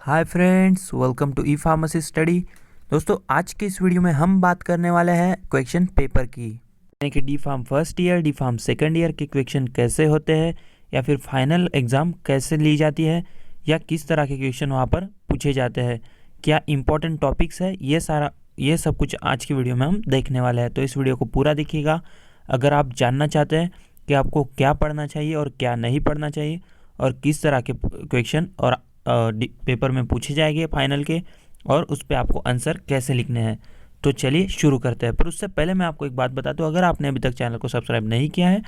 Hi friends, welcome to e pharmacy study. दोस्तों, आज के इस वीडियो में हम बात करने वाले हैं क्वेश्चन पेपर की, यानी कि D pharm first year, D pharm second year के क्वेश्चन कैसे होते हैं या फिर फाइनल एग्ज़ाम कैसे ली जाती है या किस तरह के क्वेश्चन वहाँ पर पूछे जाते हैं, क्या इंपॉर्टेंट टॉपिक्स है, ये सब कुछ आज की वीडियो में हम देखने वाले हैं। तो इस वीडियो को पूरा देखिएगा। अगर आप जानना चाहते हैं कि आपको क्या पढ़ना चाहिए और क्या नहीं पढ़ना चाहिए और किस तरह के क्वेश्चन और पेपर में पूछे जाएंगे फाइनल के, और उस पर आपको आंसर कैसे लिखने हैं, तो चलिए शुरू करते हैं। पर उससे पहले मैं आपको एक बात बता दूं, अगर आपने अभी तक चैनल को सब्सक्राइब नहीं किया है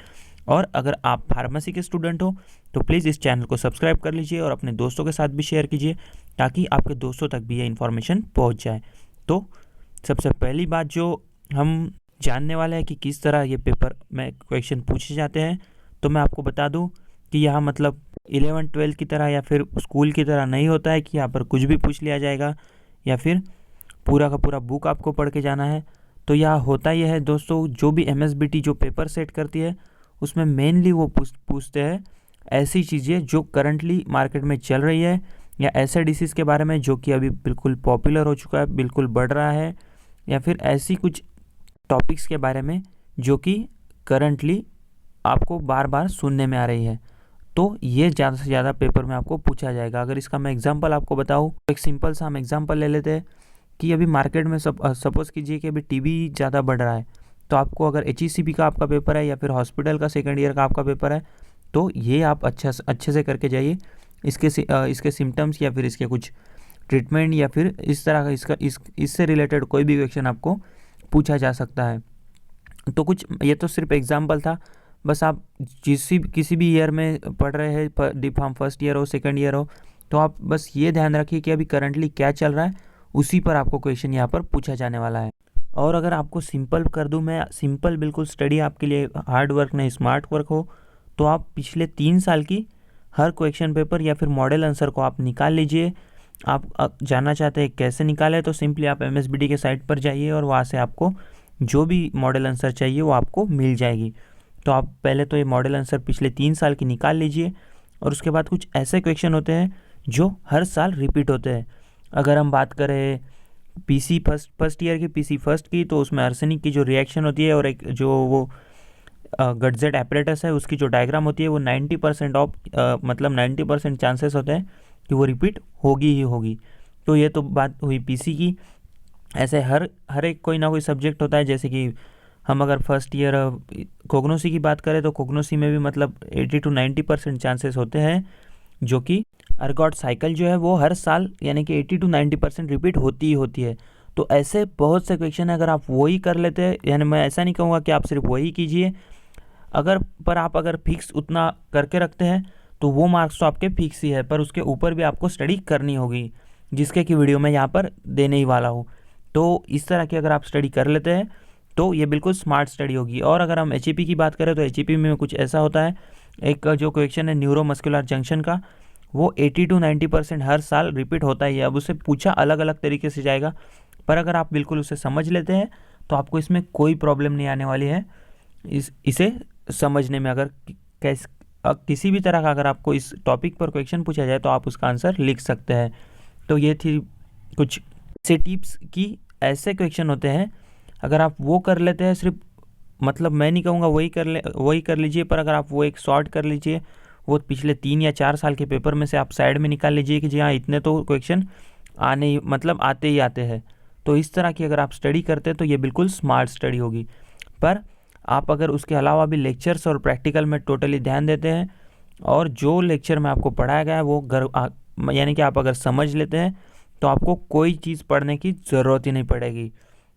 और अगर आप फार्मेसी के स्टूडेंट हो तो प्लीज़ इस चैनल को सब्सक्राइब कर लीजिए और अपने दोस्तों के साथ भी शेयर कीजिए ताकि आपके दोस्तों तक भी ये इन्फॉर्मेशन पहुँच जाए। तो सबसे पहली बात जो हम जानने वाले हैं कि किस तरह ये पेपर में क्वेश्चन पूछे जाते हैं, तो मैं आपको बता दूं कि यहाँ मतलब 11-12 की तरह या फिर स्कूल की तरह नहीं होता है कि यहाँ पर कुछ भी पूछ लिया जाएगा या फिर पूरा का पूरा बुक आपको पढ़ के जाना है। तो यहाँ होता यह है दोस्तों, जो भी MSBT जो पेपर सेट करती है उसमें मेनली वो पूछते हैं ऐसी चीज़ें जो करंटली मार्केट में चल रही है या ऐसे डिसीज़ के बारे में जो कि अभी बिल्कुल पॉपुलर हो चुका है, बिल्कुल बढ़ रहा है, या फिर ऐसी कुछ टॉपिक्स के बारे में जो कि करंटली आपको बार बार सुनने में आ रही है। तो ये ज़्यादा से ज़्यादा पेपर में आपको पूछा जाएगा। अगर इसका मैं एग्जांपल आपको बताऊँ तो एक सिंपल सा हम एग्जांपल ले लेते हैं कि अभी मार्केट में सपोज़ कीजिए कि अभी टीबी ज़्यादा बढ़ रहा है, तो आपको अगर HECP का आपका पेपर है या फिर हॉस्पिटल का सेकेंड ईयर का आपका पेपर है, तो ये आप अच्छे से करके जाइए। इसके सिम्टम्स या फिर इसके कुछ ट्रीटमेंट या फिर इस तरह का इससे रिलेटेड कोई भी क्वेश्चन आपको पूछा जा सकता है। तो कुछ ये तो सिर्फ एग्जाम्पल था, बस आप किसी भी ईयर में पढ़ रहे हैं, डी फार्म फर्स्ट ईयर हो सेकंड ईयर हो, तो आप बस ये ध्यान रखिए कि अभी करंटली क्या चल रहा है, उसी पर आपको क्वेश्चन यहाँ पर पूछा जाने वाला है। और अगर आपको सिंपल कर दूं मैं, सिंपल बिल्कुल स्टडी आपके लिए हार्ड वर्क नहीं स्मार्ट वर्क हो, तो आप पिछले 3 साल की हर क्वेश्चन पेपर या फिर मॉडल आंसर को आप निकाल लीजिए। आप जानना चाहते हैं कैसे निकालें, तो सिंपली आप MSBT के साइट पर जाइए और वहाँ से आपको जो भी मॉडल आंसर चाहिए वो आपको मिल जाएगी। तो आप पहले तो ये मॉडल आंसर पिछले 3 साल की निकाल लीजिए और उसके बाद कुछ ऐसे क्वेश्चन होते हैं जो हर साल रिपीट होते हैं। अगर हम बात करें PC फर्स्ट ईयर की PC फर्स्ट की, तो उसमें आर्सेनिक की जो रिएक्शन होती है और एक जो वो गटजेट एपरेटस है उसकी जो डायग्राम होती है वो 90% मतलब 90% चांसेस होते हैं कि वो रिपीट होगी ही होगी। तो ये तो बात हुई PC की। ऐसे हर एक कोई ना कोई सब्जेक्ट होता है, जैसे कि हम अगर फर्स्ट ईयर कोग्नोसी की बात करें तो कोग्नोसी में भी मतलब 80 to 90% चांसेस होते हैं जो कि अर्गॉट साइकिल जो है वो हर साल यानी कि 80 to 90% रिपीट होती ही होती है। तो ऐसे बहुत से क्वेश्चन है, अगर आप वही कर लेते हैं, यानी मैं ऐसा नहीं कहूँगा कि आप सिर्फ वही कीजिए, आप अगर फिक्स उतना करके रखते हैं तो वो मार्क्स तो आपके फिक्स ही है, पर उसके ऊपर भी आपको स्टडी करनी होगी, जिसके की वीडियो मैं यहाँ पर देने ही वाला हूँ। तो इस तरह की अगर आप स्टडी कर लेते हैं तो ये बिल्कुल स्मार्ट स्टडी होगी। और अगर हम HEP की बात करें तो HEP में कुछ ऐसा होता है, एक जो क्वेश्चन है न्यूरोमस्कुलर जंक्शन का, वो 80 to 90% हर साल रिपीट होता ही है। अब उसे पूछा अलग अलग तरीके से जाएगा, पर अगर आप बिल्कुल उसे समझ लेते हैं तो आपको इसमें कोई प्रॉब्लम नहीं आने वाली है इसे समझने में। अगर किसी भी तरह का अगर आपको इस टॉपिक पर क्वेश्चन पूछा जाए तो आप उसका आंसर लिख सकते हैं। तो ये थी कुछ से टिप्स की ऐसे क्वेश्चन होते हैं, अगर आप वो कर लेते हैं, सिर्फ मतलब मैं नहीं कहूँगा वही कर लीजिए, पर अगर आप वो एक सॉर्ट कर लीजिए, वो पिछले 3 या 4 साल के पेपर में से आप साइड में निकाल लीजिए कि जी हाँ इतने तो क्वेश्चन आते ही आते हैं। तो इस तरह की अगर आप स्टडी करते हैं तो ये बिल्कुल स्मार्ट स्टडी होगी। पर आप अगर उसके अलावा भी लेक्चर्स और प्रैक्टिकल में टोटली ध्यान देते हैं और जो लेक्चर में आपको पढ़ाया गया है वो यानी कि आप अगर समझ लेते हैं तो आपको कोई चीज़ पढ़ने की ज़रूरत ही नहीं पड़ेगी,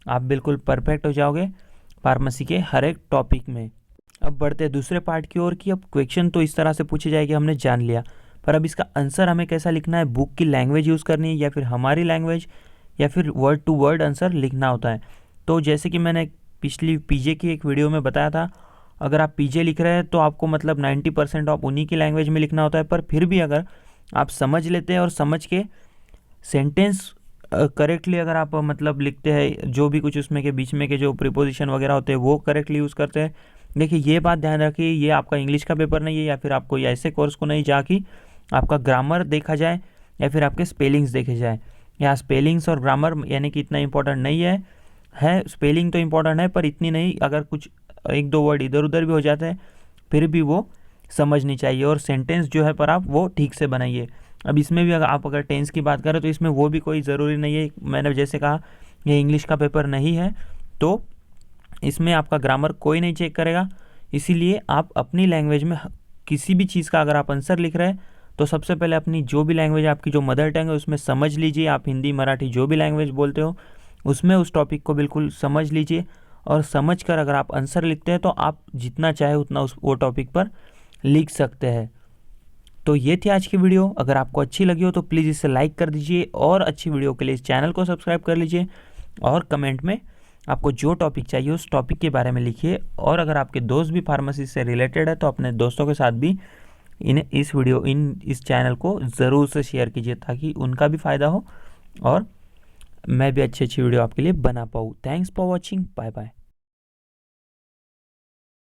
आप बिल्कुल परफेक्ट हो जाओगे फार्मेसी के हर एक टॉपिक में। अब बढ़ते हैं दूसरे पार्ट की ओर कि अब क्वेश्चन तो इस तरह से पूछे जाएगी, हमने जान लिया, पर अब इसका आंसर हमें कैसा लिखना है, बुक की लैंग्वेज यूज़ करनी है या फिर हमारी लैंग्वेज या फिर वर्ड टू वर्ड आंसर लिखना होता है। तो जैसे कि मैंने पिछली PJ की एक वीडियो में बताया था, अगर आप PJ लिख रहे हैं तो आपको मतलब 90% आप उन्हीं की लैंग्वेज में लिखना होता है, पर फिर भी अगर आप समझ लेते हैं और समझ के सेंटेंस करेक्टली अगर आप मतलब लिखते हैं, जो भी कुछ उसमें के बीच में के जो प्रीपोजिशन वगैरह होते हैं वो करेक्टली यूज़ करते हैं। देखिए ये बात ध्यान रखिए, ये आपका इंग्लिश का पेपर नहीं है या फिर आपको ऐसे कोर्स को नहीं जहाँ कि आपका ग्रामर देखा जाए या फिर आपके स्पेलिंग्स देखे जाए। यहाँ स्पेलिंग्स और ग्रामर यानी कि इतना इंपॉर्टेंट नहीं है स्पेलिंग तो इंपॉर्टेंट है पर इतनी नहीं, अगर कुछ एक दो वर्ड इधर उधर भी हो जाते हैं फिर भी वो समझनी चाहिए, और सेंटेंस जो है पर आप वो ठीक से बनाइए। अब इसमें भी अगर टेंस की बात करें तो इसमें वो भी कोई ज़रूरी नहीं है, मैंने जैसे कहा ये इंग्लिश का पेपर नहीं है तो इसमें आपका ग्रामर कोई नहीं चेक करेगा। इसीलिए आप अपनी लैंग्वेज में किसी भी चीज़ का अगर आप आंसर लिख रहे हैं तो सबसे पहले अपनी जो भी लैंग्वेज है, आपकी जो मदर टंग है उसमें समझ लीजिए। आप हिंदी मराठी जो भी लैंग्वेज बोलते हो उसमें उस टॉपिक को बिल्कुल समझ लीजिए, और समझ कर अगर आप आंसर लिखते हैं तो आप जितना चाहे उतना वो टॉपिक पर लिख सकते हैं। तो ये थी आज की वीडियो। अगर आपको अच्छी लगी हो तो प्लीज़ इसे लाइक कर दीजिए, और अच्छी वीडियो के लिए इस चैनल को सब्सक्राइब कर लीजिए, और कमेंट में आपको जो टॉपिक चाहिए उस टॉपिक के बारे में लिखिए। और अगर आपके दोस्त भी फार्मेसी से रिलेटेड है तो अपने दोस्तों के साथ भी इस चैनल को ज़रूर से शेयर कीजिए ताकि उनका भी फ़ायदा हो और मैं भी अच्छी वीडियो आपके लिए बना पाऊँ। Thanks for watching, bye bye.